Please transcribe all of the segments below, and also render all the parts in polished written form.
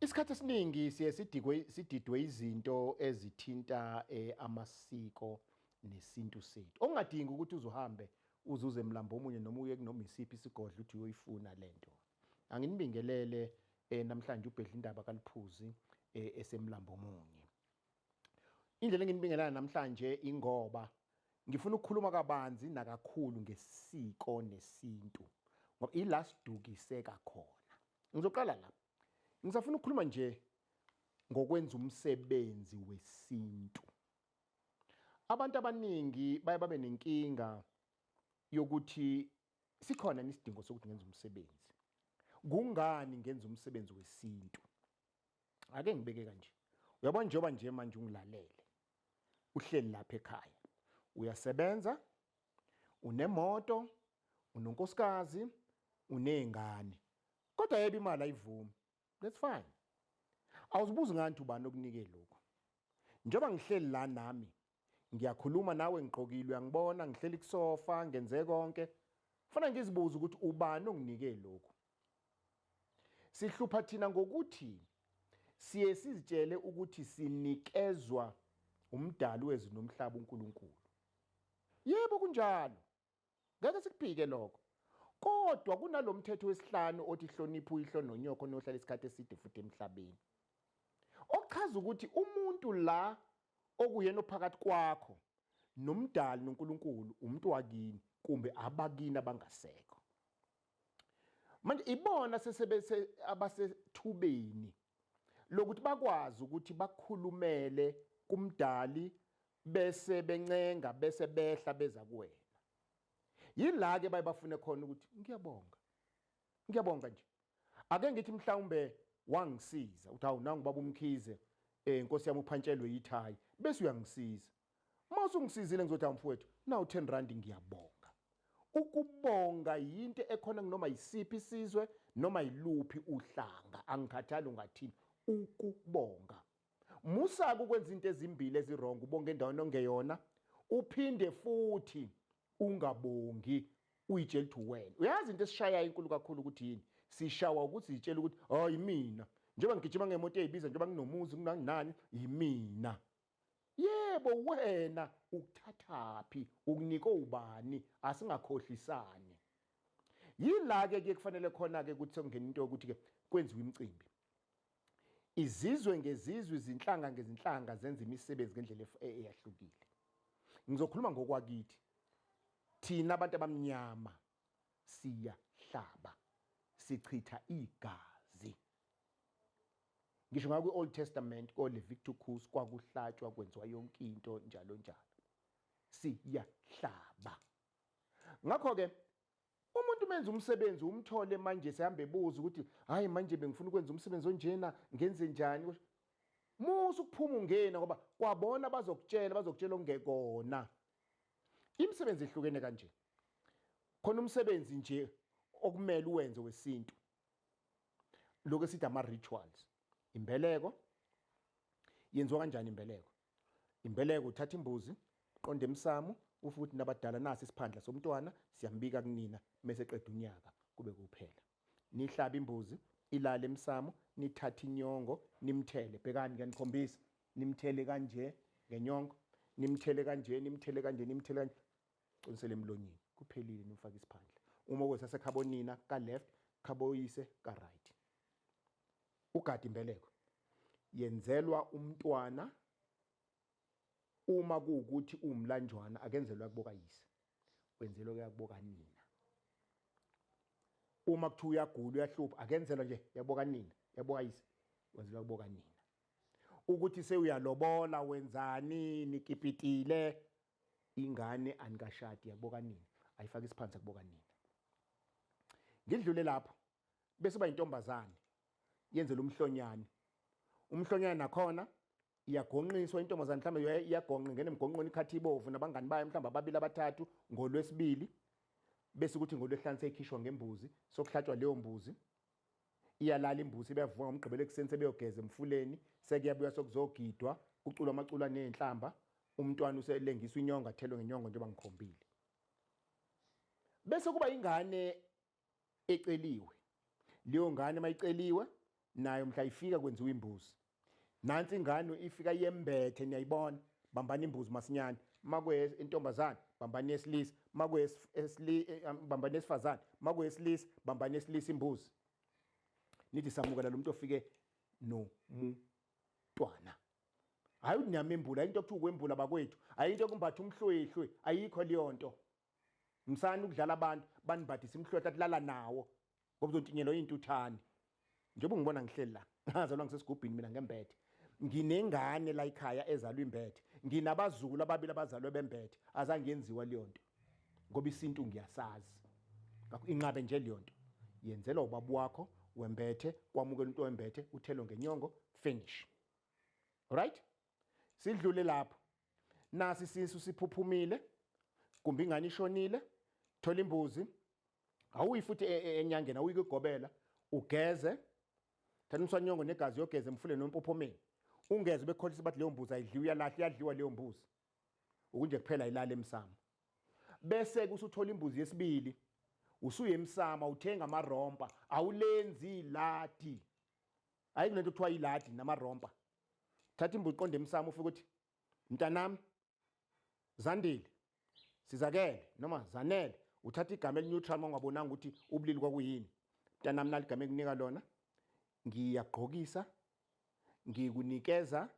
Isikhathi esiningi siye sididwe izinto ezithinta amasiko nesintu sethu. Ongadingi ukuthi uzuhambe uzuze emlambo omunye noma uye kunoma isiphi isigodlo uthi uyoyifuna lento. Anginibingelele namhlanje ubhedla indaba kaliphuzi esemlambo omunye. Indlela enginibingelana namhlanje ingoba ngifuna ukukhuluma kabanzi nakakhulu ngesiko nesintu. Ngoba ila sidukiseka khona. Ngizoqala lapha. Ngisafuna ukukhuluma nje ngokwenza umsebenzi wesintu. Abantu abaningi babe nenkinga yokuthi sikhona isidingo sokuthi ngenze umsebenzi. Kungani ngenza umsebenzi wesintu? Ake ngibeke kanje. Uyabona njengoba nje manje ungilalele. Uhleli lapha ekhaya. Uyasebenza, unemoto, unonkosikazi, unezingane. Kodwa yebo imali ayivumi. That's fine. Awuzibuzi ngathi ubani okunike lokho. Njengoba ngihleli la nami, ngiyakhuluma nawe ngigqokile uyangibona, ngihleli kusofa, ngenze konke. Kufanele ngizibuze ukuthi ubani onginike lokho. Sihlupha thina ngokuthi siye sizitshele ukuthi sinikezwa umdali wezulu nomhlaba uNkulunkulu. Yebo kunjalo. Ngeke sikuphike lokho. Kodwa kunalomthetho wesihlanu othi hlonipha uyihlo nonyoko nohlala isikhathi eside futhi emhlabeni. Okuchaza ukuthi umuntu la okuyena ophakathi kwakho nomdali noNkulunkulu umuntu wakini kumbe abakini abangasekho. Manje ibona sesebese abasethubeni lokuthi bakwazi ukuthi bakhulumele kumdali bese bencenga bese behla beza kuwena. Yila ke bayibafune khona ukuthi ngiyabonga nje. Ake ngithi mhlawumbe wangisiza uthi awunanga baba umkhize inkosi yami uphantshelwe yithayi bese uyangisiza. Mase ungisizile ngizothi amfowethu now 10 rand ngiyabonga. Ukubonga yinto ekhona noma yisiphi isizwe noma yiluphi uhlanga angikhathali ungathini ukubonga. Musa ukwenza into ezimbili ezirong ubonga endaweni ongeyona uphinde futhi ungabongi uyitshela ukuthi wena. Uyazi into esishaya inkulu kakhulu ukuthi yini? Sishawa ukuthi sitshela ukuthi hayi mina njengoba ngigijima ngemoto ezibiza njengoba nginomuzi kunani yimina. Yebo wena ukuthathaphi ukunika ubani asingakhohlisani. Yila ke kufanele khona ke ukuthi sokungena into ukuthi ke kwenziwe imicimbi. Izizwe ngezizwe izinhlanga ngezinhlanga zenza imisebenzi ngendlela eyahlukile. Ngizokhuluma ngokwakithi. Thina abantu abamnyama siyahlaba sichitha igazi. Ngisho ngaku Old Testament ko Leviticus kwakuhlatshwa kwenziwa yonke into njalo njalo. Siyahlaba. Ngakho ke umuntu menza umsebenzi umthole manje sehambe ebuza ukuthi hayi manje bengifuna ukwenza umsebenzi onjena ngenze njani. Musu ukuphuma ungena ngoba kwabona bazokutshela ongekona. Imisebenzi ehlukene kanje. Khona umsebenzi nje okumele uwenze wesintu. Lokho sithi ama rituals. Imbeleko. Yenziwa kanjani imbeleko? Imbeleko uthatha imbuzi, uqonde emsamo, ufuthi nabadala nasi isiphandla somntwana siyambika kunina mase eqeda unyaka kube kuphela. Nihlaba imbuzi, ilale emsamo, nithatha inyongo, nimthele. Bhekani ngiyanikhombisa. Nimthele kanje ngenyongo. Nimthele kanje, nimthele kanje, nimthele kanje. Qinisele emlonyeni. Kuphelile nimfaka isiphandla. Uma kwesase khabonina ka left, khaboyise ka right. Ugadi imbeleko. Yenzelwa umntwana uma kuukuthi umlanjwana akenzelwa kuboka yise. Wenzelwa kuboka nina. Uma kuthiwa uyagula uyahlupha akenzelwa nje yaboka nina, yaboka yise. Wenzelwa kuboka nina. Ukuthi sewuyalobola wenzani nikipitile ingane anikashadi yaboka nini ayifaka isiphansi kuboka nini. Ngidlule lapho bese ba intombazane yenze umhlonyane. Umhlonyane nakhona iyagonqiswa intombazane mhlambe iyagonqa ngene emgonqweni ikhathi ibovu nabangani bayo mhlambe ababili abathathu ngolwesibili bese ukuthi ngolwesihlanu seyikhishwa ngembuzi sokuhlatshwa leyo mbuzi. Iyalala imbuzi beyavuka ngomgqibelo ekuseni sebeyogeza emfuleni, sekuyabuya sokuzogidwa, kuculwa amacula nenhlamba, umntwana uselengiswa inyongo athelwe ngenyongo njengoba ngikhombile. Bese kuba ingane eceliwe. Leyo ngane mayiceliwe nayo mhla ifika kwenziwa imbuzi. Nansi ingane ifika yembethe niyayibona, bambana imbuzi masinyane. Makwe intombazana bambana yesilisa, makwe bambana yesifazane, makwe yesilisa bambana yesilisa imbuzi. Nithi samukela lo muntu ofike nomntwana. Hayi unyamembula, into okuthiwa ukwembula bakwethu, ayinto yokumbatha umhlwehlwe, ayikho leyo nto. Msana ukudlala abantu banibhathisa imhlwehlwe atlala nawo ngoba uzontinyelwa intuthane. Njengoba ngibona ngihleli la, ngazalwa ngisesigubhini mina ngembethe. Nginengane la ekhaya ezalwa imbethe. Nginabazulu ababili abazalwe bembethe. Azange yenziwa leyo nto. Ngoba isintu ngiyasazi. Ngakho inqabe nje leyo nto. Yenzelwa ubaba wakho wembethe, kwamukela umuntu wembethe, uthelo ngenyongo, finish. Alright? Sidlule lapho. Nasi isisu siphuphumile, kumbe ingane ishonile, thola imbuzi. Awuyi futhi enyangeni, awuyi kugobela, ugeze. Thatha umswanyongo negazi yogeze emfuleni nompophomeni. Ungeze bekholisa bathi leyo mbuzi ayidliwa, iyadliwa leyo mbuzi. Ukunje kuphela ilala emsamo. Bese usuthola imbuzi yesibili, usuye emsama, uthenga amarompa, awulenzi iladi. Ayikunento kuthiwa iladi namarompa. Thatha imbuzi qonde emsamo ufike uthi, mntanami, Zandile, Sizakele noma Zanele, uthatha igama elineutral mangabonanga ukuthi ubulili kwakuyini. Mntanami nali igama ekunika lona, ngiyagqokisa, ngikunikeza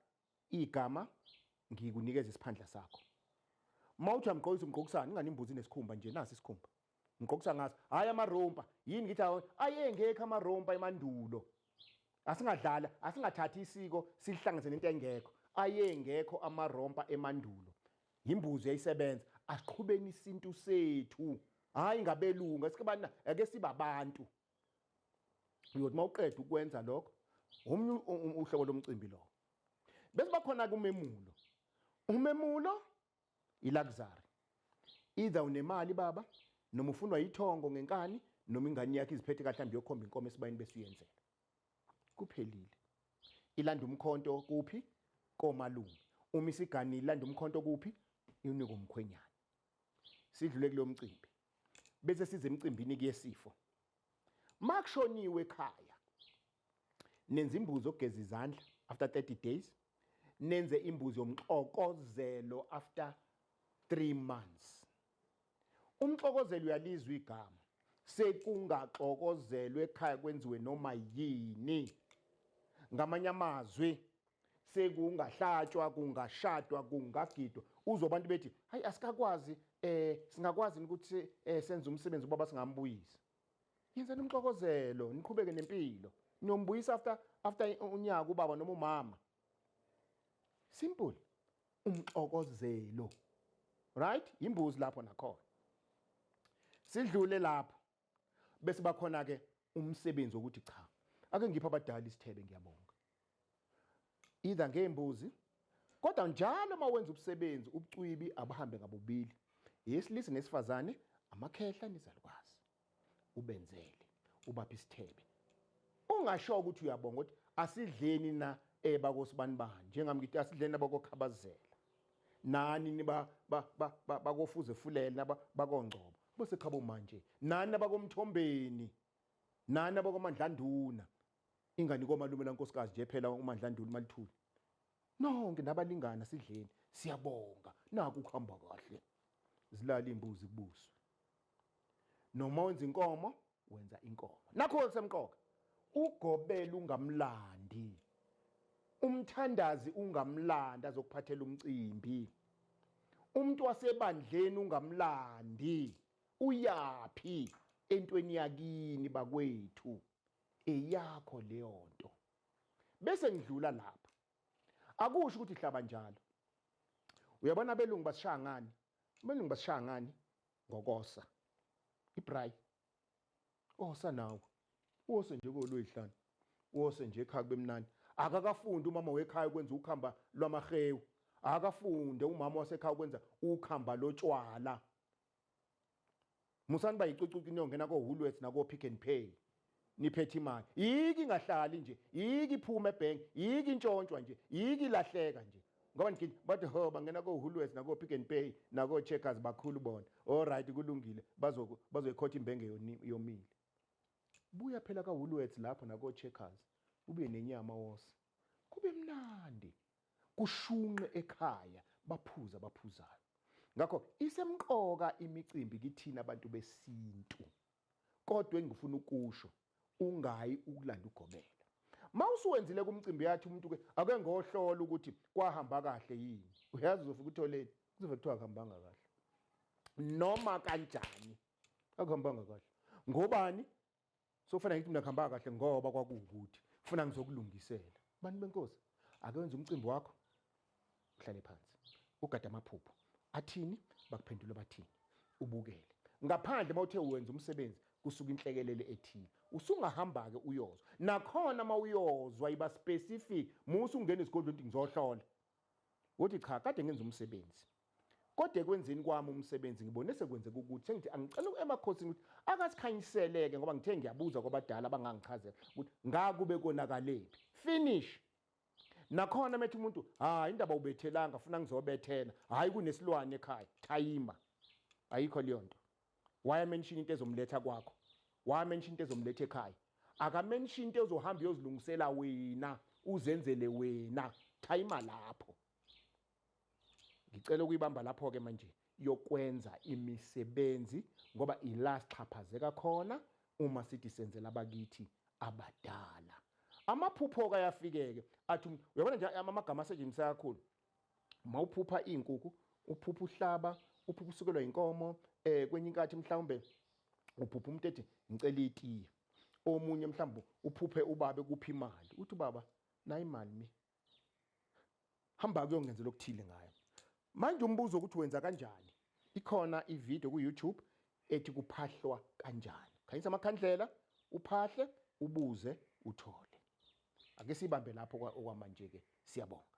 igama, ngikunikeza isiphandla sakho. Mawuthi amgqokisa umgqokisana, ingani imbuzi nesikhumba nje, nasi isikhumba. Ngigqokisa ngaso, hayi amarompa, yini ngithi ayengekho amarompa emandulo. Asingadlala, asingathathi isiko sihlanganise nento engekho. Ayengekho amarompa emandulo. Imbuzi yayisebenza, asiqhubeni isintu sethu. Hayi ngabelunga, sikubana ake sibabantu. Uyothi mawuqeda ukwenza lokho, uhlobo lomcimbi lo. Bese bakhona kumemulo. Umemulo iluxury. Either unemali baba, noma ufundwa yithongo ngenkani, noma ingane yakhe iziphethe kahle mbe yokhomba inkomo esibayini bese uyenzela. Kuphelile. Ilanda umkhonto kuphi? Komalume. Uma isigani ilanda umkhonto kuphi? Inika umkhwenyana. Sidlule kulo mcimbi. Bese size emcimbini kuyesifo. Makushoniwe ekhaya. Nenza imbuzi ogeza izandla after 30 days. Nenze imbuzi yomxokozelo after 3 months. Umxokozelo uyalizwa igama. Sekungaxokozelwe ekhaya kwenziwe noma yini. Ngamanye amazwi sekungahlatshwa, kungashadwa, kungagidwa. Uzwe abantu bethi, hayi asikakwazi singakwazi ukuthi senze umsebenzi ubaba singambuyisa. Yenza nomxokozelo, niqhubeke nempilo. Niyombuyisa after unyaka ubaba noma umama. Simple. Umxokozelo. Right? Imbuzi lapho nakhona. Sidlule lapho. Bese bakhona ke umsebenzi ukuthi cha. Ake ngipha abadala isithebe ngiyabonga. Either ngembuzi, kodwa njalo mawenza umsebenzi ubucwibi abahambe ngabobili. Yesilisa nesifazane amakhehla nizalukwazi. Ubenzele, ubapha isithebe. Ungasho ukuthi uyabonga ukuthi asidleni na bakosibanibani, njengami ngithi asidleni abakokhabazela. Nani niba bakofuze fulele bakongcobo. Bese khabo manje. Nani abakomthombeni. Nani abakomandlanduna. Ingani komalume lankosikazi nje phela umandlanduna malithuli. Nonke nabalingana sidleni. Siyabonga. Naku ukuhamba kahle. Zilala imbuzi kubuswe. Noma wenza inkomo, wenza inkomo. Nakho semqoka. Ugobela ungamlandi. Umthandazi ungamlanda azokuphathela umcimbi. Umuntu wasebandleni ungamlandi. Uyapi entweni yakini bakwethu. Eyakho leyo nto. Bese ngidlula lapha. Akusho ukuthi hlaba njalo. Uyabona abelungu basishaya ngani? Abelungu basishaya ngani? Ngokosa. Ibray. Osa nawe. Wose nje kolwesihlanu. Wose nje ekhaya kubemnandi. Akakafundi umama wekhaya kwenza ukhamba lwamahewu. Akafunde umama wasekhaya kwenza ukhamba lotshwala. musani bayicucuca iniyongena ko-Woolworths nako-Pick n Pay niphethe imali, yiki ingahlali nje, yiki iphume ebhenki, yiki intshontshwa nje, yiki ilahleka nje. Ngoba ngithi bathi ho bangena ko-Woolworths nako-Pick n Pay nako-Checkers bakhulu bona, alright kulungile, bazoyikhotha imbenge yomile. Buya phela ka-Woolworths lapho nako-Checkers ube nenyama wose, kube mnandi, kushunqe ekhaya, baphuzayo. Ngakho isemqoka imicimbi kithina abantu besintu, kodwa engifuna ukusho ungayi ukulanda ugobela. Mawusuwenzile kumcimbi yathi umuntu ke ake ngohlola ukuthi kwahamba kahle yini, uyazi uzofika utholeni, kuzobe kuthiwa akuhambanga kahle noma kanjani akuhambanga kahle. Ngobani? Sofuna ngithi mina kuhamba kahle ngoba kwakuwukuthi ufuna ngizokulungisela. Bani benkosi, ake wenze umcimbi wakho, uhlale phansi, ugada amaphupho athini, bakuphendula bathini, ubukele. Ngaphandle mawuthe uwenza umsebenzi kusuka inhlekelele ethile, usungahamba-ke uyozwa. Nakhona mawuyozwa iba specific, musu ungena esigodlweni ukuthi ngizohlola. Uthi cha, kade ngenza umsebenzi. Kodwa ekwenzeni kwami umsebenzi ngibone sekwenzeka ukuthi sengithi angicela emakhosini ukuthi akasikhanyiseleke ngoba ngithe ngiyabuza kwabadala abangangichazela ukuthi ngakube konakalephi. Finish. Nakhona methi umuntu, hayi indaba ubethelanga ufuna ngizobethela, hayi kunesilwane ekhaya, thayima. Ayikho leyo nto. Why mention into ezomletha kwakho? Why mention into ezomletha ekhaya? Aka mention into ezohamba uyozilungisela wena, uzenzele wena. Thayima lapho. Ngicela ukuyibamba lapho ke manje yokwenza imisebenzi ngoba ila sixhaphazeka khona uma sithi senzela abakithi abadala. Amaphupho ke ayafikeke athi uyabona nje amagama asetshenziswa kakhulu. Mawuphupha inkukhu, uphupha uhlaba, uphupha usukelwa inkomo, kwenye inkathi mhlawumbe uphupha umuntu ethi ngicela itiye. Omunye mhlawumbe uphuphe ubabe kuphi imali. Uthi baba, nayi imali mi. Hamba kuyongenzela okuthile ngayo. Manje umbuzo ukuthi wenza kanjani? Ikhona ivideo ku-YouTube ethi kuphahlwa kanjani. Khanyisa amakhandlela, uphahle, ubuze, uthole. Ake sibambe lapho okwamanje ke. Siyabonga.